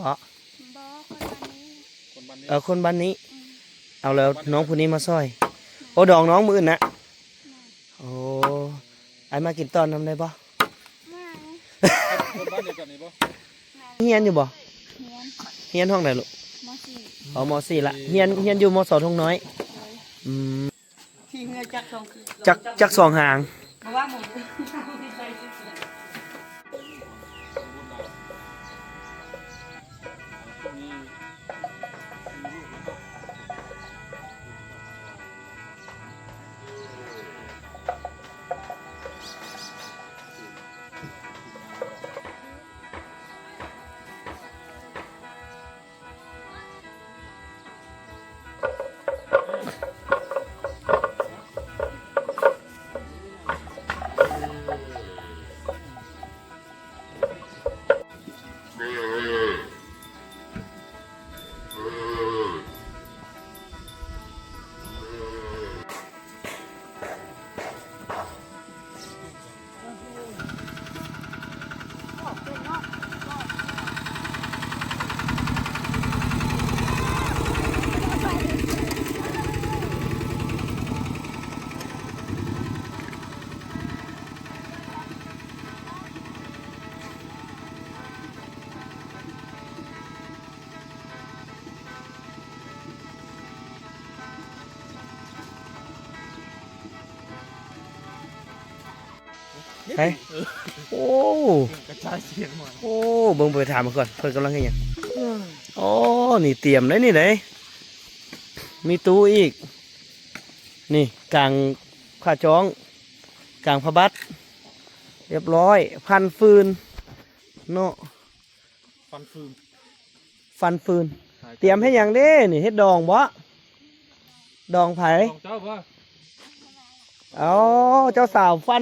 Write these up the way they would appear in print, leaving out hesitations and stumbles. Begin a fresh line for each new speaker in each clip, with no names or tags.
บ่
คนบ้านนี้
คนบ้านนี้เอาแล้วน้องคนนี้มาซอยโอ้ดองน้องมืออื่นนะโอ้ไอมากินตอนน้ำได้บ่
คนบ้านเดียวกันนี่ปะ
เฮียนอยู่บ่เฮียนห้องไหนลูกอ๋อม.4ละเฮียนอยู่ม.2ทุ่งน้อย
ที่เงือจักสอง
จักสองหาง
เพราะว่าผม
เฮ้ยโอ้
กระจายเสียงมา
โอ้เบิ่งไปถามมาก่อนเพิ่นกำลังเฮ็ดหยังโอ้นี่เตรียมเลยนี่เลยมีตู้อีกนี่กลางผ้าจ้องกลางผ้าบัดเรียบร้อยพันฟืนเนาะ
ฟันฟืน
ฟันฟืนเตรียมให้หยังเด้นี่เฮ็ดดองบ่ดองไผ
ของเจ้าปะ
อ๋อเจ้าสาวฟั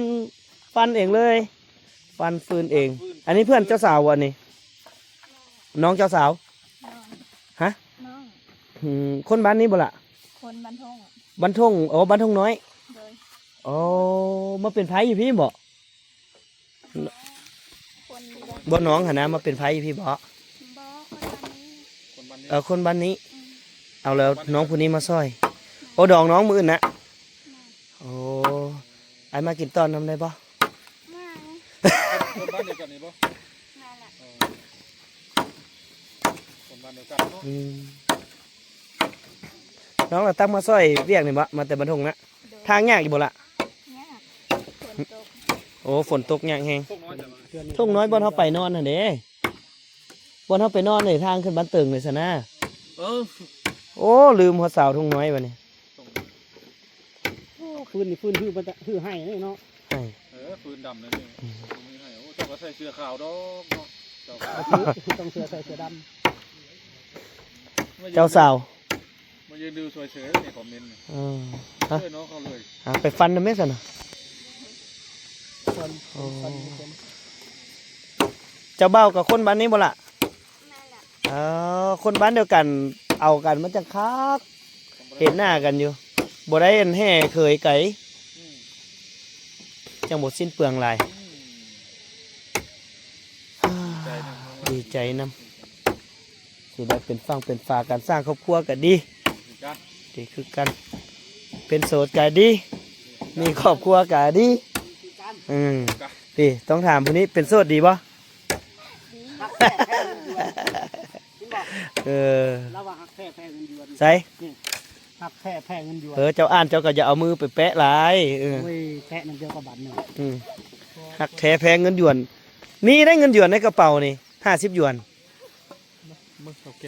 นเองเลยฟันฟืนเอง อันนี้เพื่อนเจ้าสาววะนี่น้องเจ้าสาวฮะ
น้อง
คนบ้านนี้บ่ล่ะ
คนบันทง
บ้านทงอ๋อบ้านทงน้อย
เลย
อ๋อมาเป็นไผอยู่พี่บ่
คนบัน
บ่น้องหนนะมาเป็นไผอยู่พี่บ่
บ่คนบันนี้
คนบ้านนี้
คนบ้านนี้เอาแล้วน้องคนนี้มาซอยโอ้ดองน้องมืออื่นนะโอ้ไอมากินตอนน้ำได้บ่
คนบ้านเดียวกันนี่ปะ
นั่นแหละ
คนบ้านเดียวกันเนาะ
น้องเราตั้งมาซอยเรียกนี่บ่มาแต่บ้านทงนะทางยากอยู่บ่ล่ะ
เนี่ยฝนตก
โอ้ฝนตกยากแฮง
พวกน้อยจะมา
ทุ่งน้อยบ่อนเฮาไปนอนน่ะเด้บ่อนเฮาไปนอนเลยทางขึ้นบ้านเติงเลยซะนะโอ้ลืมหัวสาวทุ่งน้อยบัดนี้
ฟืนนี่ฟืนคือให้นี่เนาะ
ให้
ฟืนดำนั่นเองไม่ให้โอ้เจ้าก็ใส่เสื้อขาวดอกเนาะเจ้า
ต้องเสื้อใส่เสื้อด
เจ้าสาว
มายืนดูสวยเฉยในคอมเมนต์
เออฮะ
ช่วยน้องเขาเลย
ไปฟันน่ะแม่ซั่นน่ะ
ำคนคน
เจ้าเบ้ากับคนบ้านนี้บ่ล่ะ
นั่นแหละ
คนบ้านเดียวกันเอากันมันจังคักเห็นหน้ากันอยู่บ่ได้อันแห่เคยไกจังบ่สิ้นเปลืองหลาย
ใจนะ
ดีใจนำสิได้เป็นฟังเป็นฝาการสร้างครอบครัวก็ดี
กัน
ดีคือกัน เป็นโสดก็ดี มีครอบครัวก็ดีดีต้องถามผู้นี้เป็นโสดดีบ่เออ
ระหว่างหักแพ้เงินหยวน
ใส่
หักแพ้เงินหยวน
เจ้าอ่านเจ้าก็อย่าเอามือไปแปะหลาย
โอ้ยแพ้นั่นเดียวกับบัตรหนึ่ง
หักแท้แพงเงินหยวนมีได้เงินหยวนในกระเป๋านี่50 หยวน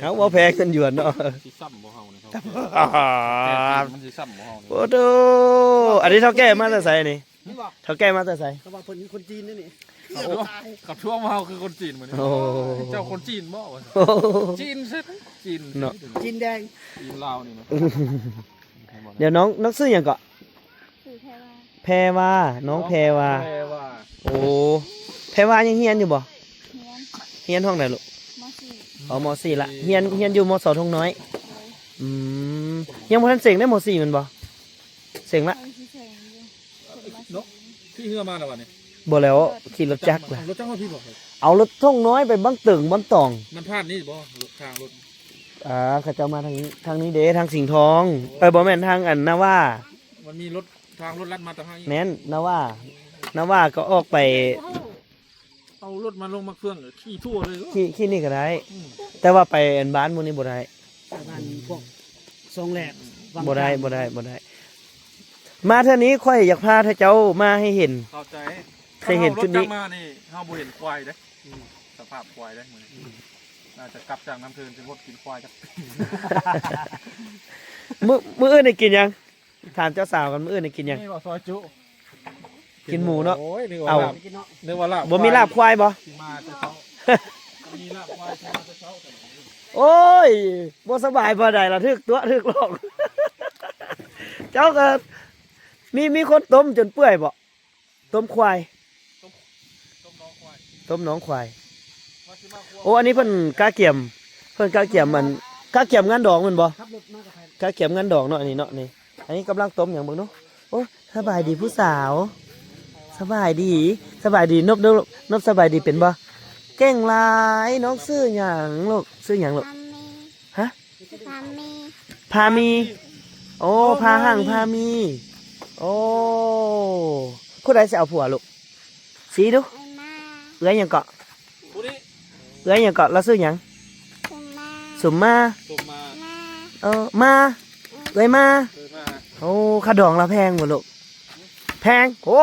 เอาว่าแพงเงินหยวนเนาะ
สีซ้ำบ่เฮาเนี่ยครับมันสีซ้ำบ่เฮาเนี่ย
โอ้โหอันนี้เท่าแก่มาแต่ไสนี่
นี่บอก
เท่าแก่มาแต่ไส
เขาบอกคนจีนนี่นี่
กับทั่วเฮาคือคนจีนเหมือน
โอ้
เจ้าคนจีนบ่วะจีนเซ็ตจีน
เนาะ
จีนแดง
จีนลาวนี่มั้ย
เดี๋ยวน้องซื้อหยังก็
คือแค่ว่า
แพรว่าน้องแพรว่า
แพรว่า
โอ้แพรว่ายังเฮียนอยู่บ่
เฮียน
เฮียนห้องไหนลูก
ม .4
อ๋อม.4ละเฮียนอยู่ม.2ทุ่งน้อย
เลย
อืมยังบ่ทันเสร็จได้ม.4แม่นบ่เสร็จละ
ไปที่เซงอยู่คนมา
นกพี่เฮือมาแล้ววันนี้
บ่แล้วขี่รถจักรล่ะ
รถจักรว่าพี่บอก
อ เอารถท่องน้อยไปบังตึงบังตอง
มันพลาดนี่บ่รถทางรถ
เขาจะมาทางนี้เด้ทางสิงห์ทองบ่แม่นทางอันนาว่า
มันมีรถทางรถลัดมาแต่ทางนี้
แม่นนาว่าก็ออกไป
เอารถมาลงมาเครื่องขี่ทั่วเลย
ขี้นี่ก็ได้ แต่ว่าไปอันบ้านหมื้นี้บ่ได้
บ้านพวกทรงแหลกวัง
บ่ได้บ่ได้บ่ได้ มาเท่านี้ค่อยอยากพาท่านเจ้ามาให้เห็น
เข้าใจ
เคยเห็นจุดนี้
ถ้ารถจักรมานี่เฮาบ่เห็นควายเด้สภาพควายได้มื้อนี้น่าจะกลับจากน้ำเทินสิงดกินควายจัก
มื้ออื่นได้กินยังถามเจ้าสาวกันมื้ออื่นได้กินยัง
นี่ว่าซอยจุ
กินหมูเนาะ
โอ้ยนึก
เอา
ว่าลาบ
กินเนาะ
นึกว่าลาบ
บ่มีลาบควายบ่
สิมาแต่เช้ามีลาบควายสิมาแต่เช้าแต่
โอ้ยบ่สบายบ่ได้ละทึกตัวทึกโลก เจ้าก็มีคนต้มจนเปื่อยบ่ต้มควาย
ต้มน้องควาย
ต้มน้องควาย
ว่าสิมาครัว
โอ้อันนี้เพิ่นกาเกี่ยมเพิ่นกาเกี่ยมมันกาเกี่ยมงานดองมันบ่
ขับรถมากับใคร
กาเกี่ยมงานดองเนาะอันนี้เนาะนี่อันนี้กำลังต้มอย่างเบิ่งเนาะโอ้สบายดีผู้สาวสบายดีนบนบสบายดีเป็นบ่เก่งหลายน้องซื้อหยังลูกซื้อหยังลูก ฮะ
พามี
พามี โอ้พาห่างพามี โอ้ผู้ใดจะเอาผัวลูกสีดู
ไอ้มา
เอื้อยหยังเกาะ
ผู้นี้
เอื้อยหยังเกาะเราซื้อหยัง
คุณมา
สุมมา
ต้มมา
มา
มาเอื้อยมา
เคยมา
โอ้ขาดองเราแพงหมดลูกแพงโอ้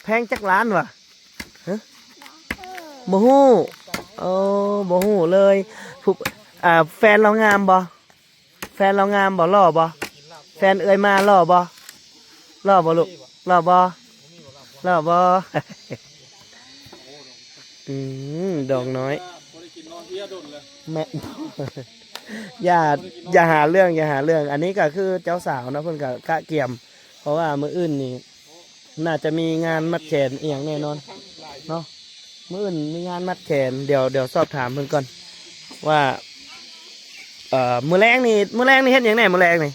แพงจักล้านว่ะ บ่ฮู้โอ้บ่ฮู้เลยผู้แฟนเรางามบ่แฟนเรางามบ่หล่อบ่แฟนเอ้ยมาหล่อบ่หล่อบ่ลูกหล่อบ่หล่อบ่ ดอกน้อย
บ่ได้กินนอนเฮียดนเลย
แม่ อย่าหาเรื่องอย่าหาเรื่อง อันนี้ก็คือเจ้าสาวนะเพิ่นก็กะเกี่ยม เพราะว่ามื้ออื่นนี่น่าจะมีงานมัดแขนอีหยังแน่นอนเนาะ มื้ออื่นมีงานมัดแขนเดี๋ยวสอบถามเพิ่นก่อนว่ามื้อแรงนี่เฮ็ดหยังแหน่มื้อแรงนี่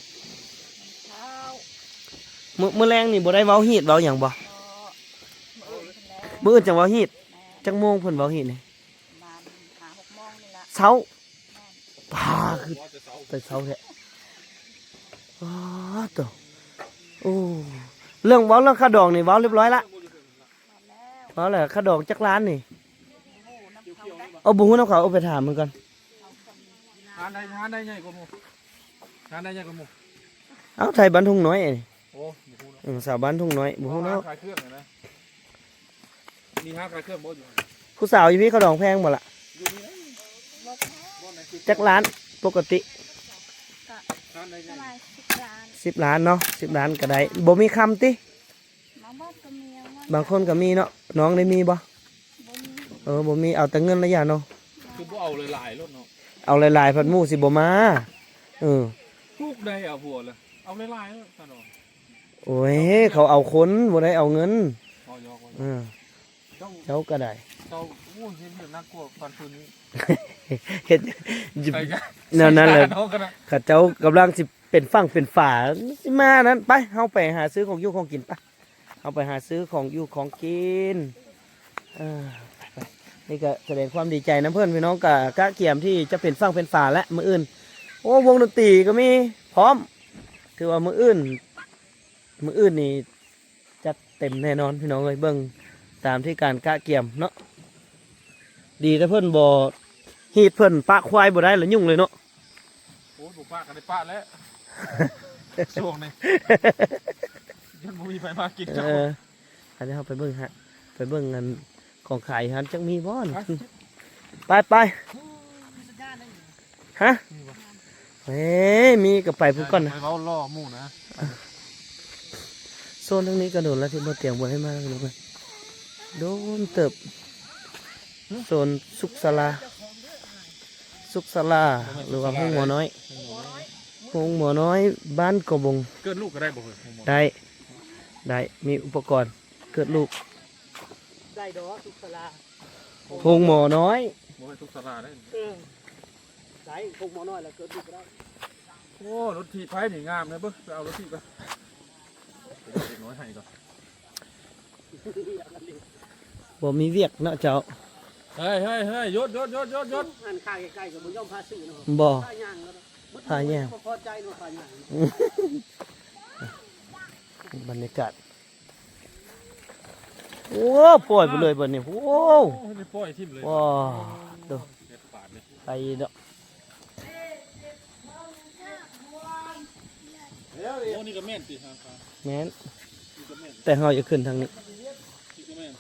มื้อแรงนี่บ่ได้เว้าฮีดเว้าหยังบ่มื้ออื่นจังเว้าฮีดจังโมงเพิ่นเว้าฮีดนี่
มาหา6 โมงนี่ละ
เช้าปาคือ
ว่าจะเสา
แต่เช้าแท้อ๋อตัวโอ้เรื่องเว้าเรื่องค่าดอกนี่เว้าเรียบร้อยละ
มาแล้ว
เว้าแล้วค่าดอกจักล้านนี่เอาบ่ฮู้นำเขาเอาไปถามเพิ่นก่อน
หาได้ใหญ่กว่าหมู่หาได้ใหญ่กว่าหมู่
เอาไทยบ้านทุ่งน้อยนี่
โอ้บ่ฮู้เนาะ
สาวบ้านทุ่งน้อยบ่ฮู้เนาะ
ขายเครื่องเลยนะมีห้าขายเครื่องบ่อยู่
ผู้สาวอยู่พี่เขาดองแพงบ่ล่ะ
อยู่นี่บ่ไหนคือ
จักล้านปกติ
หาได้ให
ป
ญ่
ระมาณ10 ล้าน
10 ล้านเนาะ10 ล้านก็ได้บ่มีคำติ
มาบอกก็มีเอา
บางคนก็มีเนาะน้องได้มีบ่
บ่มี
บ่มีเอาแต่เงินระยะเนาะ
คือบ่เอาเลยหลายรถเนาะ
เอาหลายๆพันหมู่สิบ่มา
ลูกได้เอาผัวเลยเอาหลายๆแล้วตาดอก
โอ้ยเขาเอาคนบ่ได้เอาเงิน
พอยอกไว้
เออ
เจ้า
เจ้าก็ได้
เจ้าโอ้ยเห็นเห็นน่ากลัวฟันฟืนนี้
เฮ็ด
ไปกัน
แนวนั้นเลย
น้องกันนะ
ข้าเจ้ากำลังสิเป็นฝั่งเป็นฝาสิมานั้นไปเฮาไปหาซื้อของอยู่ของกินไปเฮาไปหาซื้อของอยู่ของกินไปนี่ก็แสดงความดีใจนะเพื่อนพี่น้องกับกะเกียมที่จะเป็นฝั่งเป็นฝาและมื้ออื่นโอ้วงดนตรีก็มีพร้อมถือว่ามื้ออื่นนี่จัดเต็มแน่นอนพี่น้องเลยเบิ่งตามที่การกะเกียมเนาะดีแต่เพิ่นบ่ฮีดเพิ่นปะควายบ่ได้ละยุ่งเลยเนาะ
โอ้ยบุกป้ากันได้ป้าแล้ว ช่วงนี้ยังบ่มีไฟมากิน
เอ
เจ้า
อันนี้เราไปเบิ่งฮะไปเบิ่งเงินของขายฮันจังมีบ่อน
ไป
ไปฮะเฮ้มีกับไปพุ่นก่อนนะ
ไปเว้าล่อหมู่นะ
โซนตรงนี้กระโดดแล้วที่บ่เตรียมไว้ให้มาเลยนะโดนเติบโซนสุกศาลาหรือว่าห้องหมอน้อยห้องหมอน้อยบ้านกบง
เกิดลูกก็ได้บ่เฮ้ย
ได้มีอุปกรณ์เกิดลูก
ได้ดอกสุขลา
ห้องหมอน้อย
บ่ให้ทุกสลาได้
ได้คงหมอน้อยแล้วเกิดดูก็ได้
โอ้รถถีบไผนี่งามเลยเบิ่งไปเอารถถีบไปเด็กน้อยให้ก่อน
บ่มีเวียกเนาะเจ้า
เฮ้ยหยุด
หันข้างใกล้ๆกับบุญย่อมพาซื้อเนาะ
บ่
ข้าย่างแล้วเนาะ
ข้าย่าง
พอใจเนาะข้าย่าง
บรรยากาศโอ้ปล่อยไปเลยบัดนี้โอ้
โอ้ยปล่อยทิ่มเลย
ว้าวดู
เด็ดปาดเลย
ไปเนาะ
โอ้นี่ก็แม่นสิครับ
แม่น
นี่ก็แม่น
แต่เฮาจะขึ้นทางนี้
นี่ก็แม่น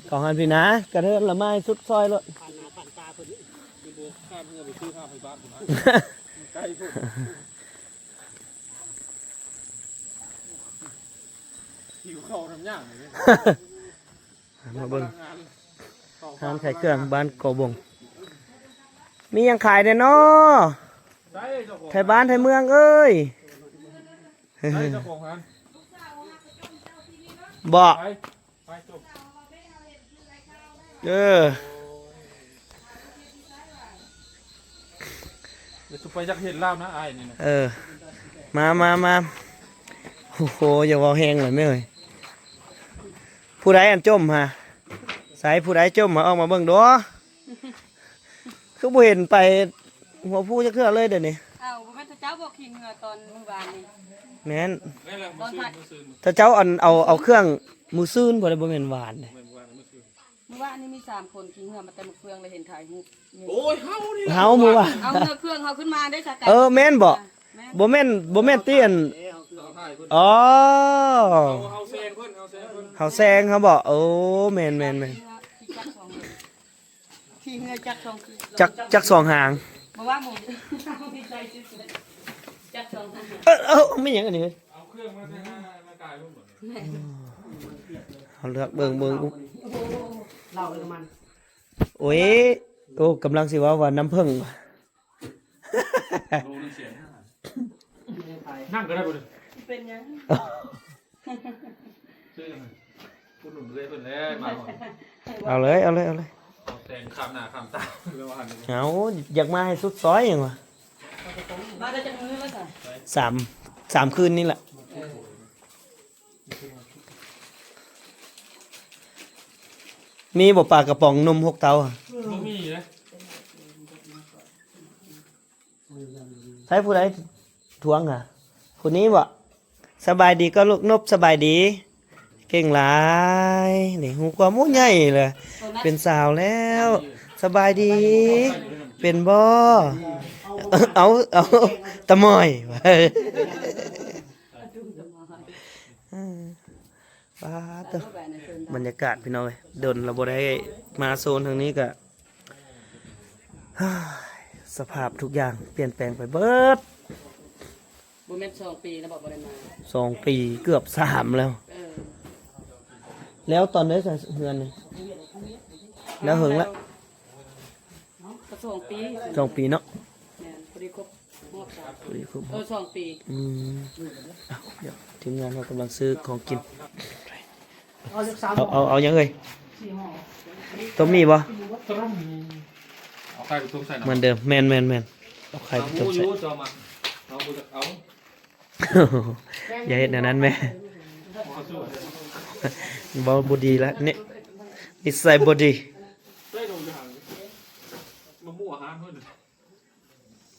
ของหันพี่นะกระเทินละไม้สุดซอยรถ
ผ่านหน้าผ่านตาเพิ่นนี่
เป็นโบข้ามเพื่อไปซื้อข้าวไฟบ้านผมนะมันใกล้พุ่นหิวข้าวทำย่างเลย
มาเบิ่ง
งานเข้
ร้านขายเครื่องบ้านกอบงมีหยังขายเด้อเนาะ
ใช่เจ้าของ
ไทยบ้านไทยเมืองเอ้ย
ใช่เจ้าของร้าน
บ่
ไปจบ
เออ
เดี๋ยวสุไปจักเห็นลาบนะไอ้นี่นะ
เออ มาโอ้โหอย่าเว่าแห้งเลยไม่เอ่ยผู้ใดอันจมฮะสายผู้ใดจมมาออกมาเบิ่งดูคือบ่เห็นไปหัวผู้จะเคลื่อนเลยเดี๋ยวนี้
อ้าวบ่แม่นเจ้าบอกขี้เหงื่อตอนมื้อวานนี่
แม่น
นี่แหละมือซื้อ
ถ้าเจ้าเอาเครื่องมือซื่นบ่ได้บ่แม่นหวานเลย
มือวางมือซื้อ
มื้อวานนี่มี3คนขี้เหงื่อมาแต่มื้อเฟืองเลยเห็นถ่ายรูปนี่
โอ้ยเฮานี่
เฮามือว่า
เอาเงือเครื่องเฮาขึ้นมาได้สัก
เออแม่นบ่
แม่น
บ่แม่นเตี้ยน
เอาถ่ายเพิ่น
อ๋อ
เอาแซงเพิ่นเอาแซงเพิ่น
เฮาแซงเขาบอกโอ้แม่น
ขี้เหงื่อจักสอง
จักสองหาง
บ่ว่าหมู่ดีใจสุดๆจักสองหาง
ไม่หยังอันนี้เฮ้ย
เอาเครื่องมาใส่มากายเพิ่นหมด
เอาเลือกเบิ่ง
เล่าเลยกับมัน
โอ้ยโอ้กำลังสิว่าน้ำผึ้ง
โลนึงเสียนั่งก็ได้บ่ดิ
เป็นหยัง
ซื้อยังไงคุณหนุ่มเลยเพิ่นแล้วมา
เอาเลย
เอาแซงข้ามหน้าข้ามตาแล้วว่าหัน
เอาอยากมาให้สุดซอยหยังวะ
มาได้จักมื้อว่าซั่น
สามคืนนี่แหละมีบ่ปลากระป๋องนม6 เตาอะ
บ่มีนะ
ใช้ผู้ใดทวงอ่ะคนนี้บ่สบายดีก็ลูกนบสบายดี เก่งหลายนี่หูความมูใหญ่เลยเป็นสาวแล้ว สบายดี เป็นบ่เอาตะมอยป้าดเด้อบรรยากาศพี่น้อยดนเราบ่ได้มาโซนทางนี้ก็ สภาพทุกอย่างเปลี่ยนแปลงไปเบิด
บ่แม่น2 ปีแล้วบอกบ่ได้มา
2 ปีเกือบ3แล้ว
เออ
แล้วตอนนี้ใส่เฮือนนี่แล้วหึงละ
ก็2 ปี
2 ปีเนาะ
แม่นพอดีครบรอบ3
พอดีครบ
2 ปี
เอาเดี๋ยวทีมงานเรากำลังซื้อของกิน
เอาจากสาม
เอายังเอ่ย
สี่ห่อ
ต้มมีบ่
ตรุ่มเอาไข่ไปต้มใส่
เหมือน
น้ำ
เดิมแมนเอาไข่
เอา
ไป
ห
ต้
มู
ม
อ
ใส่
ยู่จอมาเอาหมูจากเอา
อย่าเห็นอันนั้นแม่
เอาสู้
บ่ดีแล้วเนี่ยนิสัยบ่ดี
ได้ลงอยู่ห่างมาหมูอาหารเพิ่น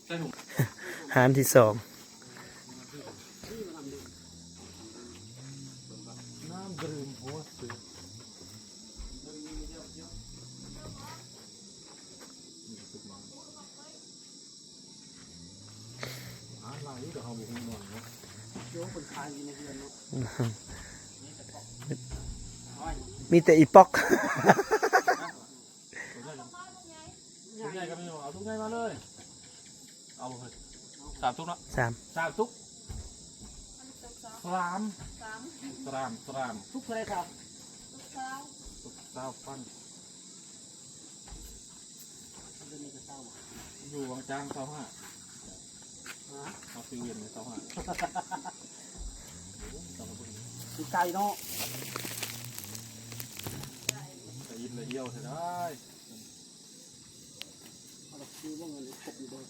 ใส่ถุง
หารที่2
น้ำดื่มหัวเสืออาหารลายอยู่แต่เฮาบ่ฮู้หน่อยเนาะ
โยกคนขายอยู่ในเรือนเนาะ
มีแต่อีปอก
ทุกใหญ่ก็ไม่เอาทุกใหญ่มาเลยเอาเลย3ทุกเนาะ
3
3ทุก3
ทุกคนเลยครับ
ทุก3ปั้น
เดือนนี้ก็เศร้า
อยู่วังจ้าง25เอาซื้อเวียนเลย25
ดีไก่เนาะ
แต่ยินเลยเยี่ยวใช่ได้
เอาละคือว่าเงินตกอยู่บน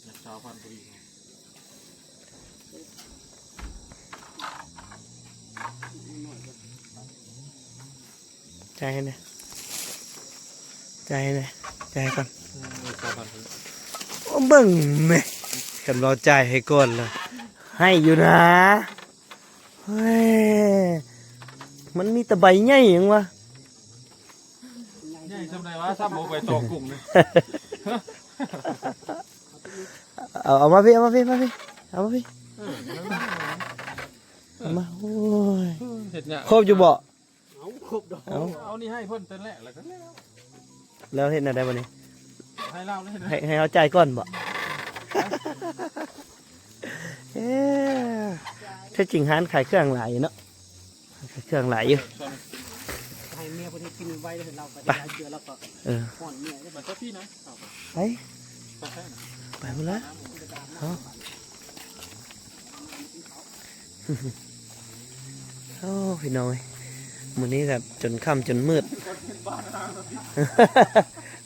อยากชาวพันธุ์พอดี
ใจให้หน่อยใจให้หน่อยใจให้ก่อน
สามพัน
โอ้เบิ่งแม่กันเราใจายให้ก่อนเลยให้อยู่นะเฮ้ยมันมีแต่ใบใหญ่ยังวะ
ใหญ่ทำไรวะซ้ำโมไปต่อกลุ่มเลย
เอามาพี่เอามาพี่มาพี่เอามาพี่เอามาโอ้ย
เห็ดเนี่ย
ครบอยู่บ่
เอาครบดอก
เอา
เอานี่ให้เพิ่นเต้นแรกแล้วก็แล้ว
แล้วเห็นอะไรบ้านี้
ให้เล่าเลยนะ
ให้เอาใจายก่อนบ่เอ๊ะถ้าจริงร้านขายเครื่องหลายอยู่เนาะขายเครื่องหลายอยู่
ให้เมียคนนี้กินไว้แล้วเราไปได้เจอแล้วก็
เออ
ป้อนเมียได้
มันก็พี่นะ
ไป
ไปแค่ไหน
ไปหมดแล้วเอาโอ้พี่น้อยมื้อนี้แบบจนค่ำจนมืด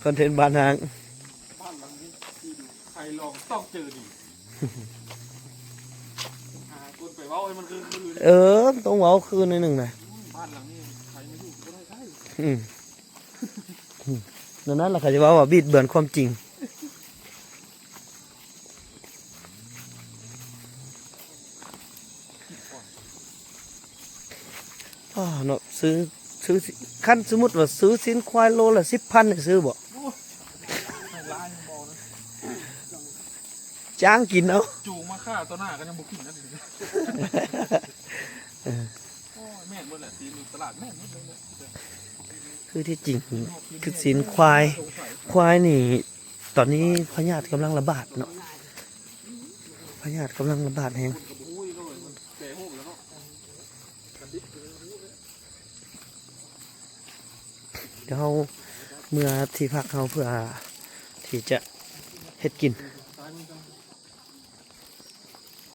คอนเทนต์บ้านหาง
บ้านหลังนี้ใครลองต้องเจอดีหาคนไปเว้าให้มันคือ
เออต้องเว้าคืนนิดหนึ่งนะ
บ้านหลังนี้ใครไม่อยู่ก็ได้ใช่
ดังนั้นเราเขาจะว่าบิดเบือนความจริงอ๋อเนาะซื้อขั้นสมมติว่าซื้อสินควายโลละ10,000เนี่ยซื้อบ่
ให้ร้ายมองนะ
จ้างกินเอา
จูงมาฆ่าตัวหน้ากันยังบุกกินนั่นเองโอ้แม่นหมดแหละตีนตลาดแม่นหมดเลยเนี่ย
คือที่จริงคือสินควายนี่ ตอนนี้พยาธิกำลังระบาดเนาะพยาธิกำลังระบาดแฮง
อุ้ยเลยมันแก่โหมแล้วเนาะ
เดี๋ยวเราเมื่อที่พักเราเพื่อที่จะเฮ็ดกิน
ตายมึงจัง